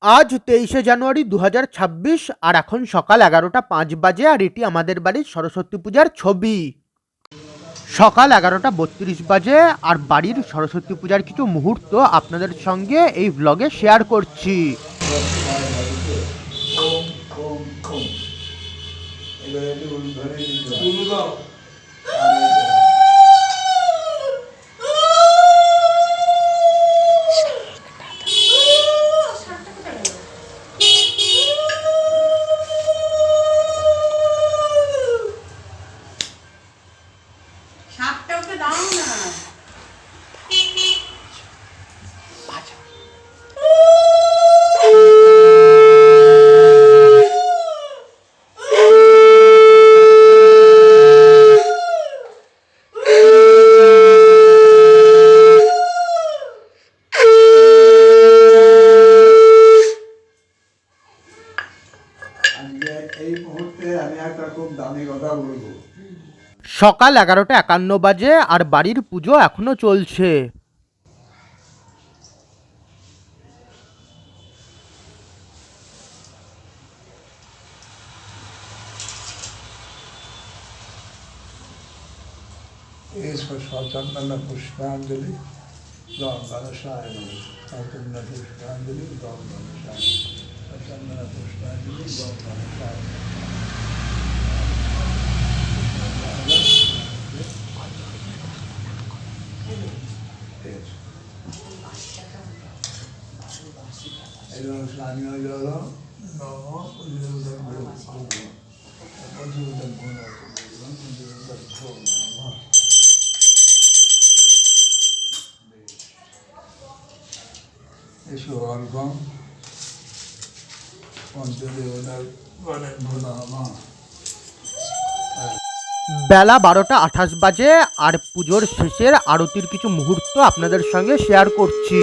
আজ 23শে জানুয়ারি 2026 আর এখন সকাল 11টা 5 বাজে আর এটি আমাদের বাড়ির সরস্বতী পূজার ছবি। সকাল 11টা 32 বাজে আর বাড়ির সরস্বতী পূজার কিছু মুহূর্ত আপনাদের সঙ্গে এই ব্লগে শেয়ার করছি। এই মুহূর্তে আমি একটা খুব দামি কথা বলবো। সকাল 11টা 51 বাজে আর বাড়ির পুজো এখনো চলছে। সচন্দন পুষ্পাঞ্জলি গঙ্গাসায় সচন্দন পুষ্পাঞ্জলি গঙ্গাসায় সচন্দন পুষ্পাঞ্জলি গঙ্গাসায়। এবং স্থানীয় জল এসো অল্পম পঞ্চদেবতার গণের ভোলামা। বেলা 12টা 28 বাজে আর পুজোর শেষের আরতির কিছু মুহূর্ত আপনাদের সঙ্গে শেয়ার করছি।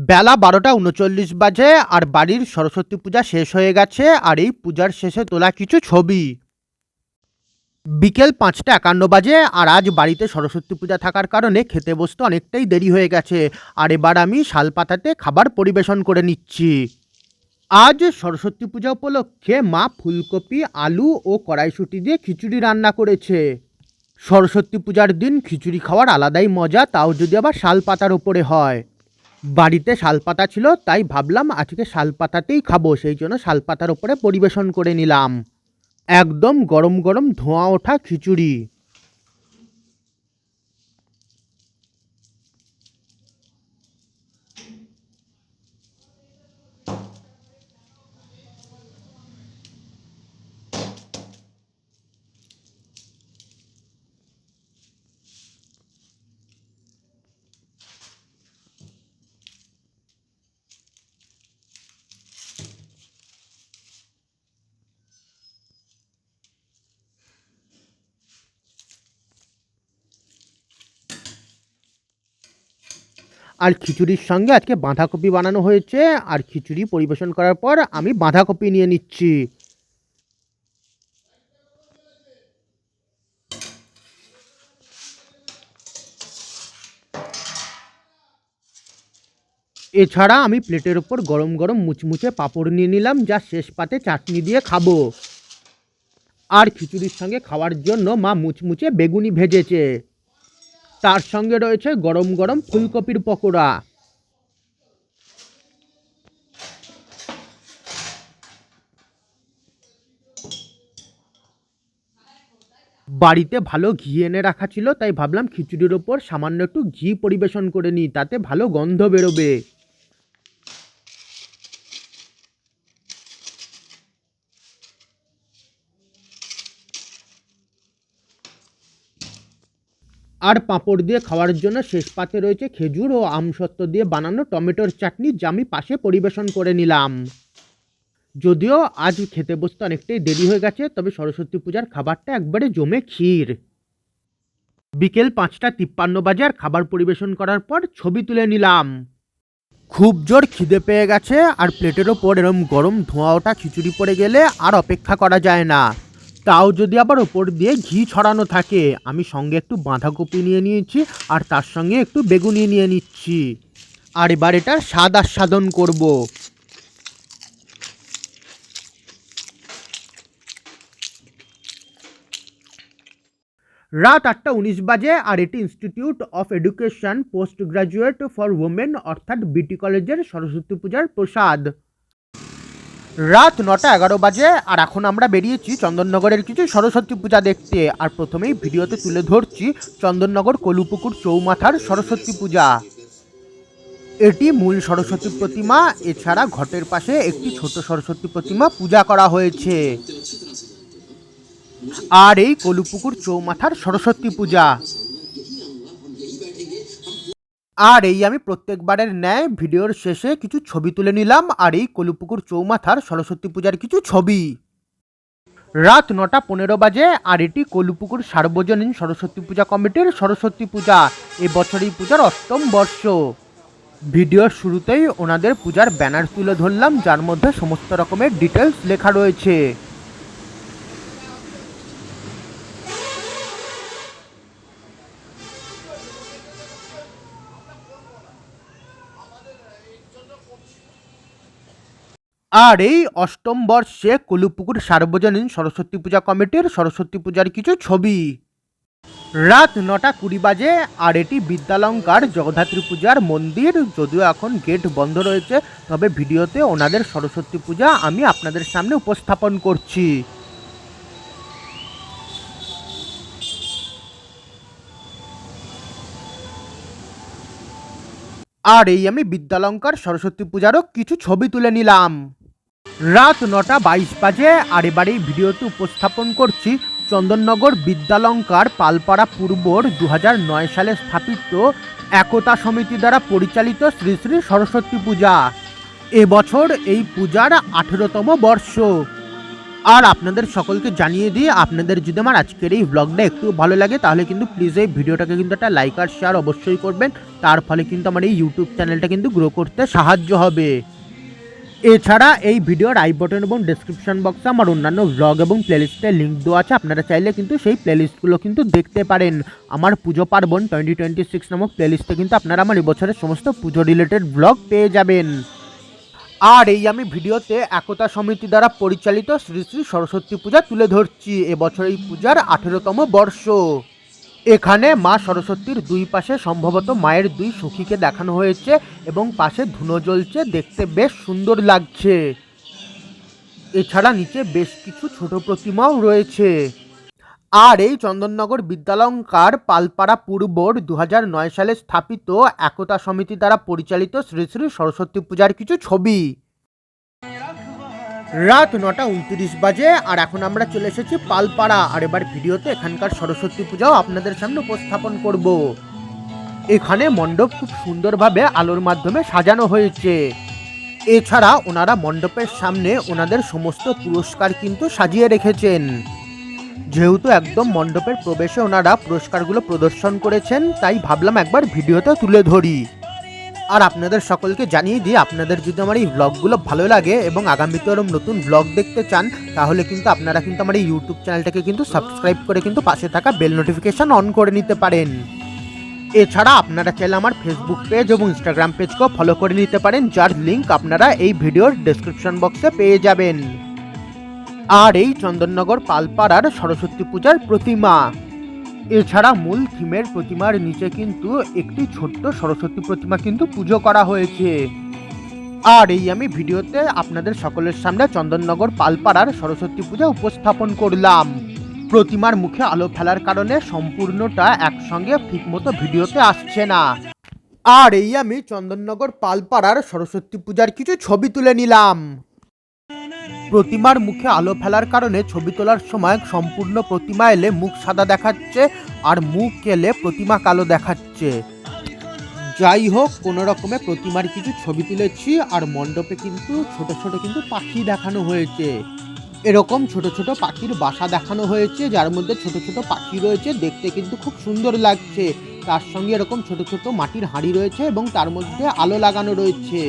বেলা 12টা 39 বাজে আর বাড়ির সরস্বতী পূজা শেষ হয়ে গেছে আর এই পূজার শেষে তোলা কিছু ছবি। বিকেল 5টা 51 বাজে আর আজ বাড়িতে সরস্বতী পূজা থাকার কারণে খেতে বসতে অনেকটাই দেরি হয়ে গেছে আর এবার আমি শালপাতাতে খাবার পরিবেশন করে নিচ্ছি। আজ সরস্বতী পূজা উপলক্ষে মা ফুলকপি আলু ও কড়াইশুঁটি দিয়ে খিচুড়ি রান্না করেছে। সরস্বতী পূজার দিন খিচুড়ি খাওয়ার আলাদাই মজা, তাও যদি আবার শালপাতার ওপরে হয়। বাড়িতে শালপাতা ছিল তাই ভাবলাম আজকে শালপাতাতেই খাবো, সেই জন্য শালপাতার ওপরে পরিবেশন করে নিলাম। একদম গরম গরম ধোঁয়া ওঠা খিচুড়ি। আর খিচুড়ির সঙ্গে আজকে বাঁধাকপি বানানো হয়েছে, আর খিচুড়ি পরিবেশন করার পর আমি বাঁধাকপি নিয়ে নিচ্ছি। এছাড়া আমি প্লেটের ওপর গরম গরম মুচমুচে পাঁপড় নিয়ে নিলাম, যা শেষ পাতে চাটনি দিয়ে খাবো। আর খিচুড়ির সঙ্গে খাওয়ার জন্য মা মুচমুচে বেগুনি ভেজেছে, তার সঙ্গে রয়েছে গরম গরম ফুলকপির পকোড়া। বাড়িতে ভালো ঘি এনে রাখা ছিল, তাই ভাবলাম খিচুড়ির ওপর সামান্য একটু ঘি পরিবেশন করে নিই, তাতে ভালো গন্ধ বেরোবে। আর পাঁপড় দিয়ে খাওয়ার জন্য শেষ পাতে রয়েছে খেজুর ও আমসত্ত্ব দিয়ে বানানো টমেটোর চাটনি, যা আমি পাশে পরিবেশন করে নিলাম। যদিও আজ খেতে বসতে অনেকটাই দেরি হয়ে গেছে, তবে সরস্বতী পূজার খাবারটা একবারে জমে ক্ষীর। বিকেল 5:53 বাজে, আর খাবার পরিবেশন করার পর ছবি তুলে নিলাম। খুব জোর খিদে পেয়ে গেছে, আর প্লেটের ওপর এরম গরম ধোঁয়া ওঠা খিচুড়ি পড়ে গেলে আর অপেক্ষা করা যায় না, তাও যদি আবার ওপর দিয়ে ঘি ছড়ানো থাকে। আমি সঙ্গে একটু বাঁধাকপি নিয়ে নিয়েছি, আর তার সঙ্গে একটু বেগুনি নিয়ে নিচ্ছি। আর এবার এটার স্বাদ আস্বাদন করব। রাত 8:19 বাজে, আর এটি institute of education post graduate for women অর্থাৎ বিটি কলেজের সরস্বতী পূজার প্রসাদ। রাত 9:11 বাজে, আর এখন আমরা বেরিয়েছি চন্দননগরের কিছু সরস্বতী পূজা দেখতে। আর প্রথমেই ভিডিওতে তুলে ধরছি চন্দননগর কলুপুকুর চৌমাথার সরস্বতী পূজা। এটি মূল সরস্বতী প্রতিমা, এছাড়া ঘটের পাশে একটি ছোট সরস্বতী প্রতিমা পূজা করা হয়েছে। আর এই কলুপুকুর চৌমাথার সরস্বতী পূজা। আর এই আমি প্রত্যেকবারের ন্যায় ভিডিওর শেষে কিছু ছবি তুলে নিলাম, আর এই কলুপুকুর চৌমাথার সরস্বতী পূজার কিছু ছবি। রাত 9:15 বাজে, আর এটি কলুপুকুর সার্বজনীন সরস্বতী পূজা কমিটির সরস্বতী পূজা। এবছর এই পূজার 8ম বর্ষ। ভিডিওর শুরুতেই ওনাদের পূজার ব্যানার তুলে ধরলাম, যার মধ্যে সমস্ত রকমের ডিটেলস লেখা রয়েছে। আর এই 8ম বর্ষে কলুপুকুর সার্বজনীন সরস্বতী পূজা কমিটির সরস্বতী পূজার কিছু ছবি। রাত 9:20 বাজে, আর এটি বিদ্যালঙ্কার জগদ্ধাত্রী পূজার মন্দির। যদিও এখন গেট বন্ধ রয়েছে, তবে ভিডিওতে ওনাদের সরস্বতী পূজা আমি আপনাদের সামনে উপস্থাপন করছি। আর এই আমি বিদ্যালঙ্কার সরস্বতী পূজারও কিছু ছবি তুলে নিলাম। রাত 9:22 বাজে, আর এবার এই ভিডিওতে উপস্থাপন করছি চন্দননগর বিদ্যালঙ্কার পালপাড়া পূর্বর 2009 সালে স্থাপিত একতা সমিতি দ্বারা পরিচালিত শ্রী শ্রী সরস্বতী পূজা। এবছর এই পূজার 18তম বর্ষ। আর আপনাদের সকলকে জানিয়ে দিয়ে, আপনাদের যদি আমার আজকের এই ব্লগটা একটু ভালো লাগে, তাহলে কিন্তু প্লিজ এই ভিডিওটাকে কিন্তু একটা লাইক আর শেয়ার অবশ্যই করবেন। তার ফলে কিন্তু আমার এই ইউটিউব চ্যানেলটা কিন্তু গ্রো করতে সাহায্য হবে। এছাড়া এই ভিডিওর আই বটন এবং ডেসক্রিপশন বক্সে আমার অন্যান্য ব্লগ এবং প্লেলিস্টের লিঙ্ক দেওয়া আছে, আপনারা চাইলে কিন্তু সেই প্লেলিস্টগুলো কিন্তু দেখতে পারেন। আমার পুজো পার্বণ 2026 নামক প্লেলিস্টে কিন্তু আপনারা আমার এবছরের সমস্ত পুজো রিলেটেড ব্লগ পেয়ে যাবেন। আর এই আমি ভিডিওতে একতা সমিতি দ্বারা পরিচালিত শ্রী শ্রী সরস্বতী পূজা তুলে ধরছি। এবছর এই পূজার 18তম বর্ষ। এখানে মা সরস্বতীর দুই পাশে সম্ভবত মায়ের দুই সখীকে দেখানো হয়েছে, এবং পাশে ধুনো জ্বলছে, দেখতে বেশ সুন্দর লাগছে। এছাড়া নিচে বেশ কিছু ছোট প্রতিমাও রয়েছে। আর এই চন্দননগর বিদ্যালঙ্কার পালপাড়া পূর্বর 2009 সালে স্থাপিত একতা সমিতি দ্বারা পরিচালিত শ্রী শ্রী সরস্বতী পূজার কিছু ছবি। রাত 9:29 বাজে, আর এখন আমরা চলে এসেছি পালপাড়া। আর এবার ভিডিওতে এখানকার সরস্বতী পূজাও আপনাদের সামনে উপস্থাপন করব। এখানে মণ্ডপ খুব সুন্দরভাবে আলোর মাধ্যমে সাজানো হয়েছে। এছাড়া ওনারা মণ্ডপের সামনে ওনাদের সমস্ত পুরস্কার কিন্তু সাজিয়ে রেখেছেন। যেহেতু একদম মণ্ডপের প্রবেশে ওনারা পুরস্কারগুলো প্রদর্শন করেছেন, তাই ভাবলাম একবার ভিডিওতে তুলে ধরি। আর আপনাদের সকলকে জানিয়ে দিই, আপনাদের যদি আমার এই ব্লগগুলো ভালো লাগে এবং আগামীতে আরও নতুন ব্লগ দেখতে চান, তাহলে কিন্তু আপনারা কিন্তু আমার এই ইউটিউব চ্যানেলটাকে কিন্তু সাবস্ক্রাইব করে কিন্তু পাশে থাকা বেল নোটিফিকেশন অন করে নিতে পারেন। এছাড়া আপনারা চাইলে আমার ফেসবুক পেজ এবং ইনস্টাগ্রাম পেজকেও ফলো করে নিতে পারেন, যার লিঙ্ক আপনারা এই ভিডিওর ডেসক্রিপশন বক্সে পেয়ে যাবেন। আর এই চন্দননগর পালপাড়ার সরস্বতী পূজার প্রতিমা, এছাড়া মূল থিমের প্রতিমার নিচে কিন্তু একটি ছোট্ট সরস্বতী প্রতিমা কিন্তু পুজো করা হয়েছে। আর এই আমি ভিডিওতে আপনাদের সকলের সামনে চন্দননগর পালপাড়ার সরস্বতী পূজা উপস্থাপন করলাম। প্রতিমার মুখে আলো ফেলার কারণে সম্পূর্ণটা একসঙ্গে ঠিকমতো ভিডিওতে আসছে না। আর এই আমি চন্দননগর পালপাড়ার সরস্বতী পূজার কিছু ছবি তুলে নিলাম। প্রতিমার মুখে আলো ফেলার কারণে ছবি তোলার সময় সম্পূর্ণ প্রতিমা এলে মুখ সাদা দেখাচ্ছে, আর মুখ এলে প্রতিমা কালো দেখাচ্ছে। যাই হোক, কোনো রকমে প্রতিমার কিছু ছবি তুলেছি। আর মণ্ডপে কিন্তু ছোট ছোট কিন্তু পাখি দেখানো হয়েছে। এরকম ছোট ছোট পাখির বাসা দেখানো হয়েছে, যার মধ্যে ছোট ছোট পাখি রয়েছে, দেখতে কিন্তু খুব সুন্দর লাগছে। তার সঙ্গে এরকম ছোট ছোট মাটির হাঁড়ি রয়েছে এবং তার মধ্যে আলো লাগানো রয়েছে।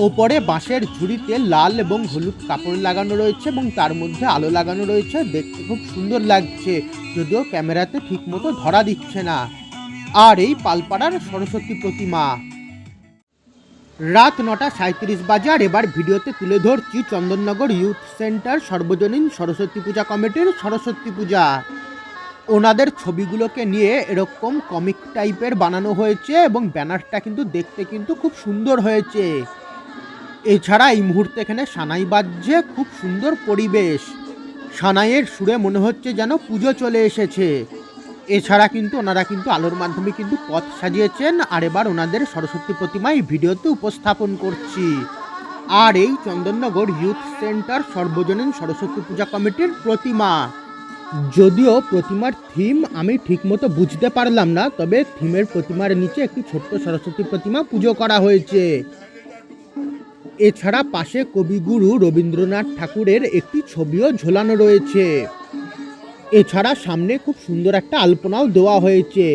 ওপরে বাঁশের ঝুড়িতে লাল এবং হলুদ কাপড় লাগানো রয়েছে এবং তার মধ্যে আলো লাগানো রয়েছে, দেখতে খুব সুন্দর লাগছে, যদিও ক্যামেরাতে ঠিকমতো ধরা দিচ্ছে না। আর এই পালপাড়ার সরস্বতী প্রতিমা। রাত 9:37 বাজে। আর এবার ভিডিওতে তুলে ধরছি চন্দননগর ইউথ সেন্টার সর্বজনীন সরস্বতী পূজা কমিটির সরস্বতী পূজা। ওনাদের ছবিগুলোকে নিয়ে এরকম কমিক টাইপের বানানো হয়েছে এবং ব্যানারটা কিন্তু দেখতে কিন্তু খুব সুন্দর হয়েছে। এছাড়া এই মুহূর্তে এখানে সানাই বাজছে, খুব সুন্দর পরিবেশ। সানাইয়ের সুরে মনে হচ্ছে যেন পুজো চলে এসেছে। এছাড়া কিন্তু ওনারা কিন্তু আলোর মাধ্যমে কিন্তু পথ সাজিয়েছেন। আর এবার ওনাদের সরস্বতী প্রতিমা এই ভিডিওতে উপস্থাপন করছি। আর এই চন্দননগর ইউথ সেন্টার সর্বজনীন সরস্বতী পূজা কমিটির প্রতিমা। যদিও প্রতিমার থিম আমি ঠিকমতো বুঝতে পারলাম না, তবে থিমের প্রতিমার নিচে একটি ছোট্ট সরস্বতী প্রতিমা পুজো করা হয়েছে। এছাড়া পাশে কবিগুরু রবীন্দ্রনাথ ঠাকুরের একটি ছবিও ঝোলানো রয়েছে। এছাড়া সামনে খুব সুন্দর একটা আলপনাও দেওয়া হয়েছে।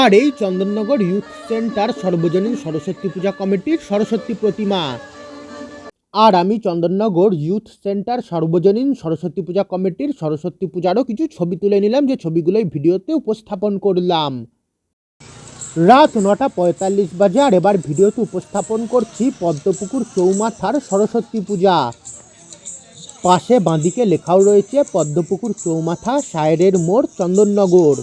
আর এই চন্দননগর ইউথ সেন্টার সর্বজনীন সরস্বতী পূজা কমিটির সরস্বতী প্রতিমা। আর আমি চন্দননগর ইউথ সেন্টার সর্বজনীন সরস্বতী পূজা কমিটির সরস্বতী পূজারও কিছু ছবি তুলে নিলাম, যে ছবিগুলোই ভিডিওতে উপস্থাপন করলাম। রাত 9:45 বাজে। আর এবার ভিডিওতে উপস্থাপন করছি পদ্মপুকুর চৌমাথার সরস্বতী পূজা। পাশে বাঁদিকে লেখাও রয়েছে পদ্মপুকুর চৌমাথা সায়েরের মোড় চন্দননগর।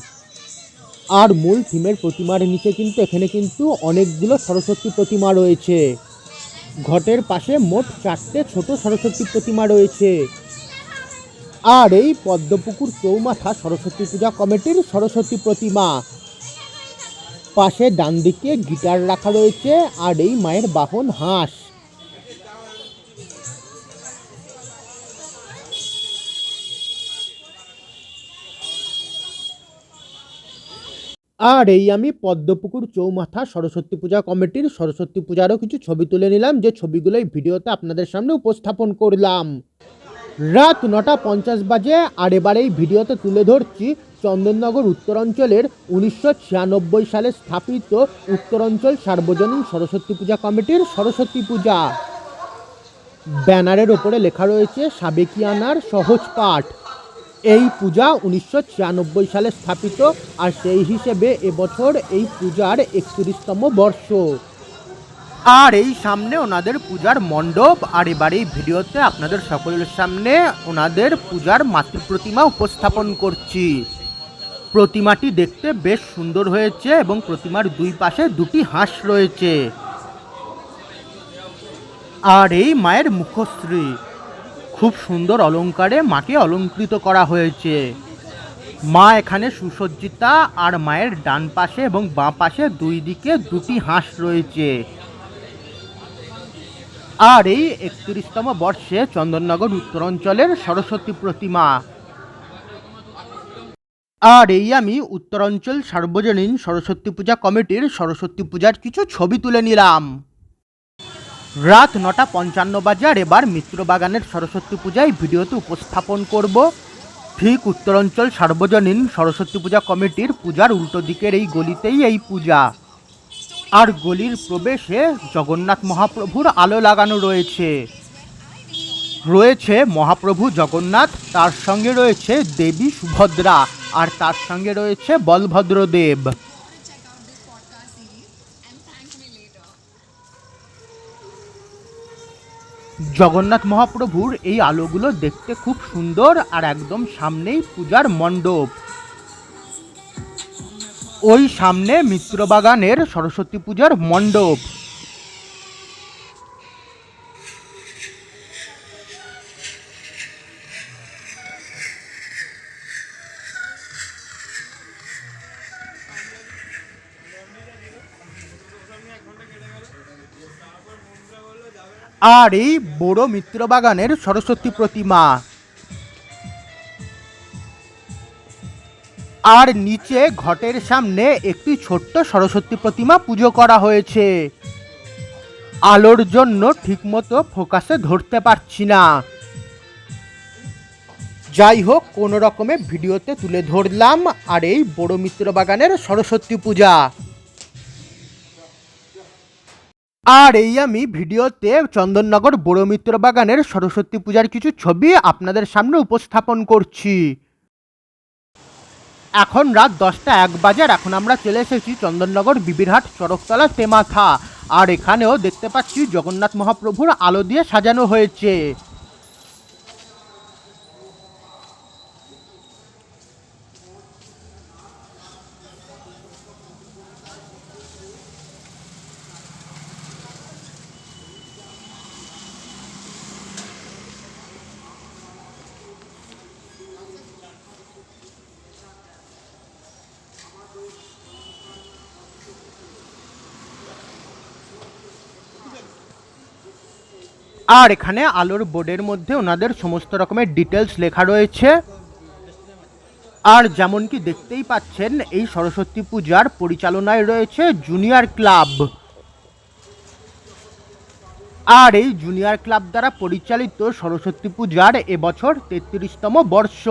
আর মূল থিমের প্রতিমার নিচে কিন্তু এখানে কিন্তু অনেকগুলো সরস্বতী প্রতিমা রয়েছে। ঘটের পাশে মোট 4টে ছোট সরস্বতী প্রতিমা রয়েছে। আর এই পদ্মপুকুর চৌমাথা সরস্বতী পূজা কমিটির সরস্বতী প্রতিমা। পাশে ডান দিকে গিটার রাখা রয়েছে, আর এই মায়ের বাহন হাঁস। আর এই আমি পদ্মপুকুর চৌমাথা সরস্বতী পূজা কমিটির সরস্বতী পূজারও কিছু ছবি তুলে নিলাম, যে ছবিগুলো এই ভিডিওতে আপনাদের সামনে উপস্থাপন করলাম। রাত 9:50 বাজে। আর এবার এই ভিডিওতে তুলে ধরছি চন্দননগর উত্তরাঞ্চলের 1996 সালে স্থাপিত উত্তরাঞ্চল সার্বজনীন সরস্বতী পূজা কমিটির সরস্বতী পূজা। ব্যানারের ওপরে লেখা রয়েছে সাবেকিয়ানার সহজ পাঠ। এই পূজা 1996 সালে স্থাপিত, আর সেই হিসেবে এবছর এই পূজার 31তম বর্ষ। আর এই সামনে ওনাদের পূজার মণ্ডপ। আর এবার এই ভিডিওতে আপনাদের সকলের সামনে ওনাদের পূজার মাতৃ প্রতিমা উপস্থাপন করছি। প্রতিমাটি দেখতে বেশ সুন্দর হয়েছে এবং প্রতিমার দুই পাশে দুটি হাঁস রয়েছে। আর এই মায়ের মুখশ্রী, খুব সুন্দর অলঙ্কারে মাকে অলঙ্কৃত করা হয়েছে। মা এখানে সুসজ্জিতা। আর মায়ের ডান পাশে এবং বাঁ পাশে দুই দিকে দুটি হাঁস রয়েছে। আর এই 31তম বর্ষে চন্দননগর উত্তরাঞ্চলের সরস্বতী প্রতিমা। আর এই আমি উত্তরাঞ্চল সার্বজনীন সরস্বতী পূজা কমিটির সরস্বতী পূজার কিছু ছবি তুলে নিলাম। রাত 9:55 বাজে। আর এবার মিত্রবাগানের সরস্বতী পূজায় ভিডিওতে উপস্থাপন করব। ঠিক উত্তরাঞ্চল সার্বজনীন সরস্বতী পূজা কমিটির পূজার উল্টো দিকের এই গলিতেই এই পূজা। আর গলির প্রবেশে জগন্নাথ মহাপ্রভুর আলো লাগানো রয়েছে। রয়েছে মহাপ্রভু জগন্নাথ, তার সঙ্গে রয়েছে দেবী সুভদ্রা, আর তার সঙ্গে রয়েছে বলভদ্রদেব। জগন্নাথ মহাপ্রভুর এই আলোগুলো দেখতে খুব সুন্দর, আর একদম সামনেই পূজার মণ্ডপ। ওই সামনে মিত্রবাগানের সরস্বতী পূজার মণ্ডপ। আর এই বড় মিত্রবাগানের সরস্বতী প্রতিমা। আর নিচে ঘটের সামনে একটি ছোট্ট সরস্বতী প্রতিমা পুজো করা হয়েছে। আলোর জন্য ঠিকমতো ফোকাসে ধরতে পারছি না। যাই হোক, কোনো রকমে ভিডিওতে তুলে ধরলাম আর এই বড় মিত্রবাগানের সরস্বতী পূজা। আর এই আমি ভিডিওতে চন্দননগর বড় মিত্রবাগানের সরস্বতী পূজার কিছু ছবি আপনাদের সামনে উপস্থাপন করছি। এখন রাত 10টা 1 বাজে, আর এখন আমরা চলে এসেছি চন্দননগর বিবিরহাট চরকতলা তেমাথা। আর এখানেও দেখতে পাচ্ছি জগন্নাথ মহাপ্রভুর আলো দিয়ে সাজানো হয়েছে। আর এখানে আলোর বোর্ডের মধ্যে ওনাদের সমস্ত রকমের ডিটেলস লেখা রয়েছে। আর যেমন কি দেখতেই পাচ্ছেন, এই সরস্বতী পূজার পরিচালনায় রয়েছে জুনিয়র ক্লাব। আর এই জুনিয়র ক্লাব দ্বারা পরিচালিত সরস্বতী পূজার এবছর 33তম বর্ষ।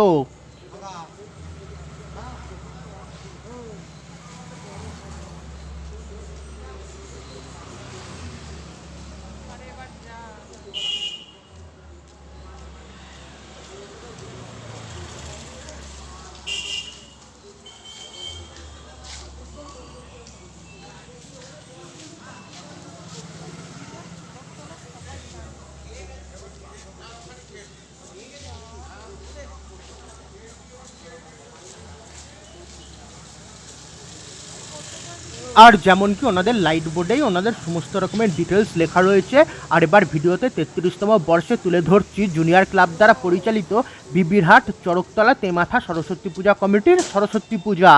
আর যেমন কি ওনাদের লাইট বোর্ডেই ওনাদের সমস্ত রকমের ডিটেলস লেখা রয়েছে। আর এবার ভিডিওতে 33তম বর্ষে তুলে ধরছি জুনিয়র ক্লাব দ্বারা পরিচালিত বিবিরহাট চরকতলা তেমাথা সরস্বতী পূজা কমিটির সরস্বতী পূজা।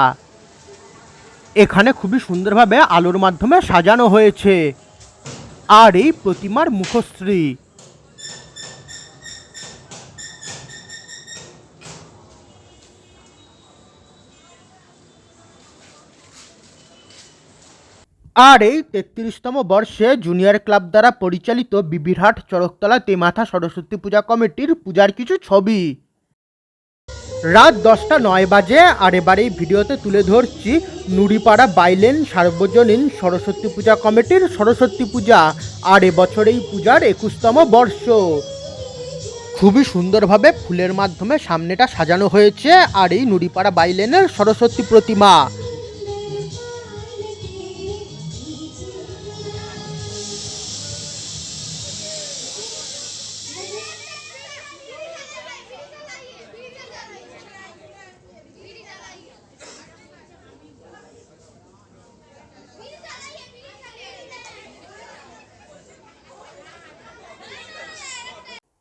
এখানে খুবই সুন্দরভাবে আলোর মাধ্যমে সাজানো হয়েছে। আর এই প্রতিমার মুখশ্রী। আর এই 33তম বর্ষে জুনিয়র ক্লাব দ্বারা পরিচালিত বিবিরহাট চরকতলা তেমাথা সরস্বতী পূজা কমিটির পূজার কিছু ছবি। রাত 10টা 9 বাজে, আর এবার এই ভিডিওতে তুলে ধরছি নুড়িপাড়া বাইলেন সার্বজনীন সরস্বতী পূজা কমিটির সরস্বতী পূজা। আর এবছর এই পূজার 21তম বর্ষ। খুবই সুন্দরভাবে ফুলের মাধ্যমে সামনেটা সাজানো হয়েছে। আর এই নুড়িপাড়া বাইলেনের সরস্বতী প্রতিমা।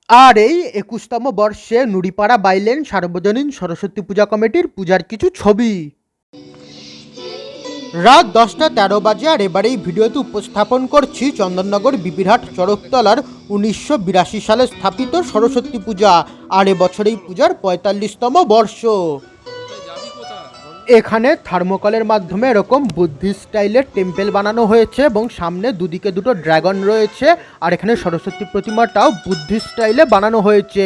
আর এই 21তম বর্ষে নুড়িপাড়া বাইলেন সার্বজনীন সরস্বতী পূজা কমিটির পূজার কিছু ছবি। রাত 10টা 13 বাজে, আর এবার এই ভিডিওতে উপস্থাপন করছি চন্দননগর বিবিরহাট চরকতলার 1982 সালে স্থাপিত সরস্বতী পূজা। আর এবছর এই পূজার 45তম বর্ষ। এখানে থার্মোকলের মাধ্যমে এরকম বুদ্ধিস্ট স্টাইলের টেম্পেল বানানো হয়েছে, এবং সামনে দুদিকে দুটো ড্রাগন রয়েছে। আর এখানে সরস্বতী প্রতিমাটাও বুদ্ধিস্ট স্টাইলে বানানো হয়েছে।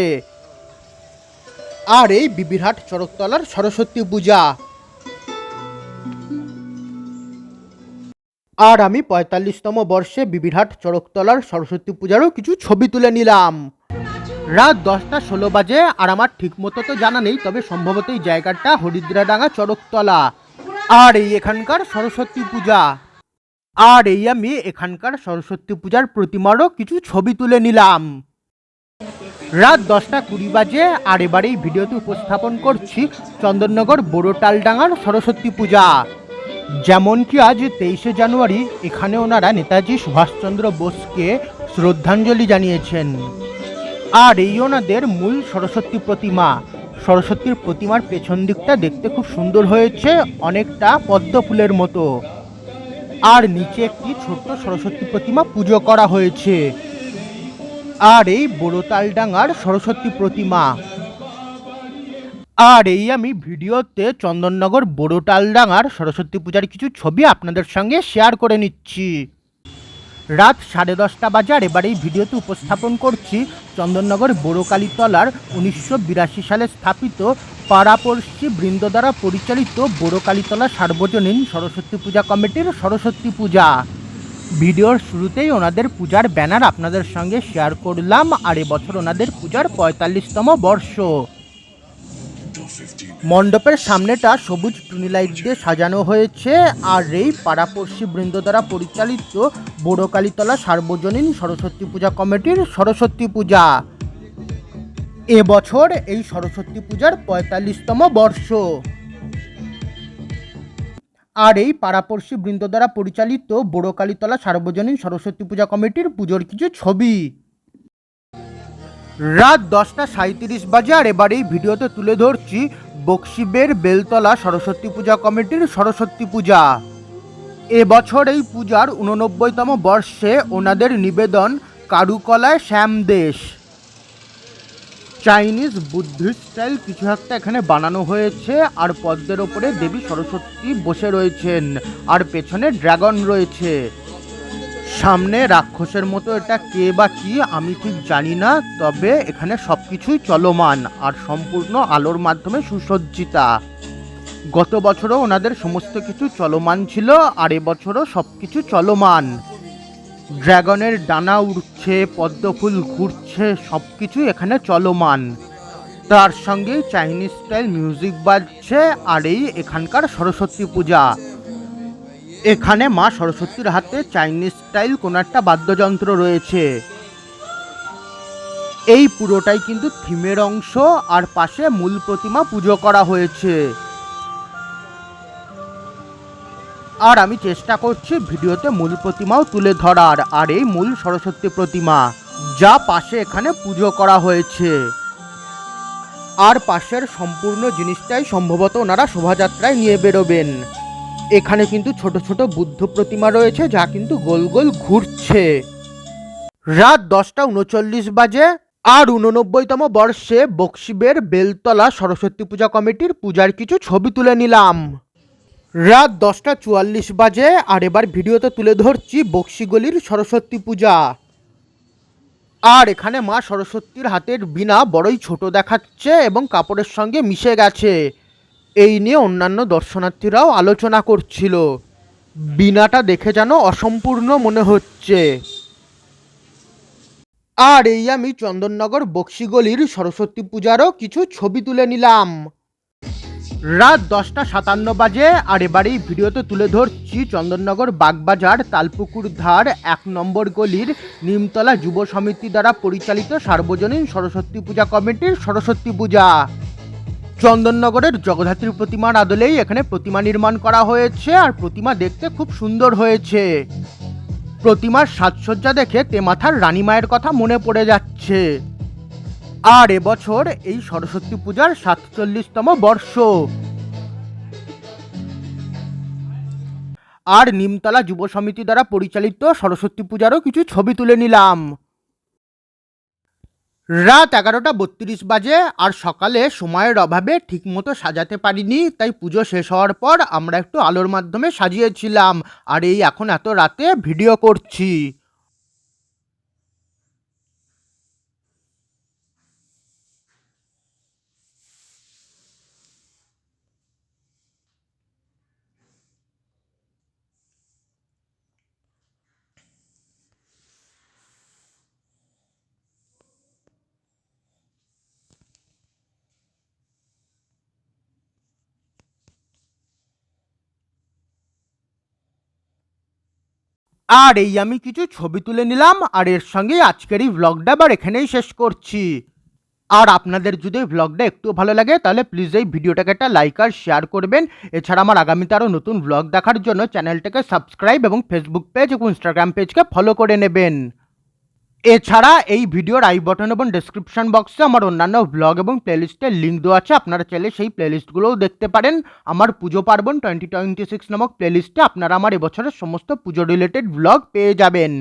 আর এই বিবিরহাট চরকতলার সরস্বতী পূজা। আর আমি ৪৫তম বর্ষে বিবিরহাট চড়কতলার সরস্বতী পূজারও কিছু ছবি তুলে নিলাম। রাত 10টা 16 বাজে, আর আমার ঠিক মতো তো জানা নেই, তবে সম্ভবত এই জায়গাটা হরিদ্রাডাঙ্গা চড়কতলা। আর এই এখানকার সরস্বতী পূজা। আর এই আমি এখানকার সরস্বতী পূজার প্রতিমারও কিছু ছবি তুলে নিলাম। রাত 10টা 20 বাজে, আর এবারে এই ভিডিওতে উপস্থাপন করছি চন্দননগর বড়টালডাঙ্গার সরস্বতী পূজা। যেমন কি আজ 23শে জানুয়ারি এখানে ওনারা নেতাজি সুভাষচন্দ্র বোসকে শ্রদ্ধাঞ্জলি জানিয়েছেন। আর এই ওনাদের মূল সরস্বতী প্রতিমা। সরস্বতীর প্রতিমার পেছন দিকটা দেখতে খুব সুন্দর হয়েছে, অনেকটা পদ্ম ফুলের মতো। আর নিচে একটি ছোট্ট সরস্বতী প্রতিমা পুজো করা হয়েছে। আর এই বড়তালডাঙ্গার সরস্বতী প্রতিমা। আর এই আমি ভিডিওতে চন্দননগর বড়টালডাঙ্গার সরস্বতী পূজার কিছু ছবি আপনাদের সঙ্গে শেয়ার করে নিচ্ছি। রাত 10:30 বাজে, আর এবার এই ভিডিওতে উপস্থাপন করছি চন্দননগর বড়কালীতলার 1982 সালে স্থাপিত পাড়াপড়শি বৃন্দ দ্বারা পরিচালিত বড়কালীতলা সার্বজনীন সরস্বতী পূজা কমিটির সরস্বতী পূজা। ভিডিওর শুরুতেই ওনাদের পূজার ব্যানার আপনাদের সঙ্গে শেয়ার করলাম। আর এবছর ওনাদের পূজার 45তম বর্ষ। মণ্ডপের সামনেটা সবুজ টুনি লাইট দিয়ে সাজানো হয়েছে। আর এই পাড়াপড়শি বৃন্দ দ্বারা পরিচালিত বড়কালীতলা সার্বজনীন সরস্বতী পূজা কমিটির সরস্বতী পূজা। এবছর এই সরস্বতী পূজার 45তম বর্ষ। আর এই পাড়াপড়শি বৃন্দ দ্বারা পরিচালিত বড়কালীতলা সার্বজনীন সরস্বতী পূজা কমিটির পুজোর কিছু ছবি। রাত 10টা 37 বাজে, আর এবার এই ভিডিওতে তুলে ধরছি বক্সিবের বেলতলা সরস্বতী পূজা কমিটির সরস্বতী পূজা। এবছর এই পূজার 89তম বর্ষে ওনাদের নিবেদন কারুকলায় শ্যামদেশ। চাইনিজ বুদ্ধিস্ট স্টাইল কিছু একটা এখানে বানানো হয়েছে। আর পদ্মের ওপরে দেবী সরস্বতী বসে রয়েছেন, আর পেছনে ড্রাগন রয়েছে। সামনে রাক্ষসের মতো এটা কে বা কি আমি ঠিক জানি না, তবে এখানে সব কিছুই চলমান আর সম্পূর্ণ আলোর মাধ্যমে সুসজ্জিতা। গত বছরও ওনাদের সমস্ত কিছু চলমান ছিল, আর এবছরও সব কিছু চলমান। ড্রাগনের ডানা উড়ছে, পদ্মফুল ঘুরছে, সব কিছুই এখানে চলমান। তার সঙ্গে চাইনিজ স্টাইল মিউজিক বাজছে। আর এই এখানকার সরস্বতী পূজা। এখানে মা সরস্বতীর হাতে চাইনিজ স্টাইল কোনো একটা বাদ্যযন্ত্র রয়েছে। এই পুরোটাই কিন্তু থিমের অংশ, আর পাশে মূল প্রতিমা পুজো করা হয়েছে। আর আমি চেষ্টা করছি ভিডিওতে মূল প্রতিমাও তুলে ধরার। আর এই মূল সরস্বতী প্রতিমা, যা পাশে এখানে পুজো করা হয়েছে। আর পাশের সম্পূর্ণ জিনিসটাই সম্ভবত ওনারা শোভাযাত্রায় নিয়ে বেরোবেন। এখানে কিন্তু ছোট ছোট বুদ্ধ প্রতিমা রয়েছে, যা কিন্তু গোল গোল ঘুরছে। রাত 10টা 39 বাজে, আর 89তম বর্ষে বক্সিবের বেলতলা সরস্বতী পূজা কমিটির পূজার কিছু ছবি তুলে নিলাম। রাত 10টা 44 বাজে, আর এবার ভিডিওতে তুলে ধরছি বক্সিগলির সরস্বতী পূজা। আর এখানে মা সরস্বতীর হাতের বীণা বড়ই ছোট দেখাচ্ছে এবং কাপড়ের সঙ্গে মিশে গেছে। এই নিয়ে অন্যান্য দর্শনার্থীরাও আলোচনা করছিল। বীণাটা দেখে যেন অসম্পূর্ণ মনে হচ্ছে। আর এই আমি চন্দননগর বক্সিগলির সরস্বতী পূজারও কিছু ছবি তুলে নিলাম। রাত 10টা 57 বাজে, আর এবার এই ভিডিওতে তুলে ধরছি চন্দননগর বাগবাজার তালপুকুর ধার 1 নম্বর গলির নিমতলা যুব সমিতি দ্বারা পরিচালিত সার্বজনীন সরস্বতী পূজা কমিটির সরস্বতী পূজা। চন্দননগরের জগদ্ধাত্রী প্রতিমার আদলেই এখানে প্রতিমা নির্মাণ করা হয়েছে। আর প্রতিমা দেখতে খুব সুন্দর হয়েছে। প্রতিমার সাজসজ্জা দেখে তেমাথার রানী মায়ের কথা মনে পড়ে যাচ্ছে। আর এবছর এই সরস্বতী পূজার 47তম বর্ষ। আর নিমতলা যুব সমিতি দ্বারা পরিচালিত সরস্বতী পূজারও কিছু ছবি তুলে নিলাম। রাত 11টা 32 বাজে, আর সকালে সময়ের অভাবে ঠিকমতো সাজাতে পারিনি, তাই পুজো শেষ হওয়ার পর আমরা একটু আলোর মাধ্যমে সাজিয়েছিলাম। আর এই এখন এত রাতে ভিডিও করছি। আর এই আমি কিছু ছবি তুলে নিলাম, আর এর সঙ্গে আজকের এই ভ্লগটা আবার এখানেই শেষ করছি। আর আপনাদের যদি এই ভ্লগটা একটু ভালো লাগে তাহলে প্লিজ এই ভিডিওটাকে একটা লাইক আর শেয়ার করবেন। এছাড়া আমার আগামীতে আরও নতুন ভ্লগ দেখার জন্য চ্যানেলটাকে সাবস্ক্রাইব এবং ফেসবুক পেজ এবং ইনস্টাগ্রাম পেজকে ফলো করে নেবেন। এছাড়া এই ভিডিওর আই বটন এবং ডেসক্রিপশন বক্সে আমার অন্যান্য ভ্লগ এবং প্লেলিস্টের লিঙ্ক দেওয়া আছে, আপনারা চাইলে সেই প্লেলিস্টগুলোও দেখতে পারেন। আমার পুজো পার্বণ 2026 নামক প্লেলিস্টে আপনারা আমার এবছরের সমস্ত পুজো রিলেটেড ভ্লগ পেয়ে যাবেন।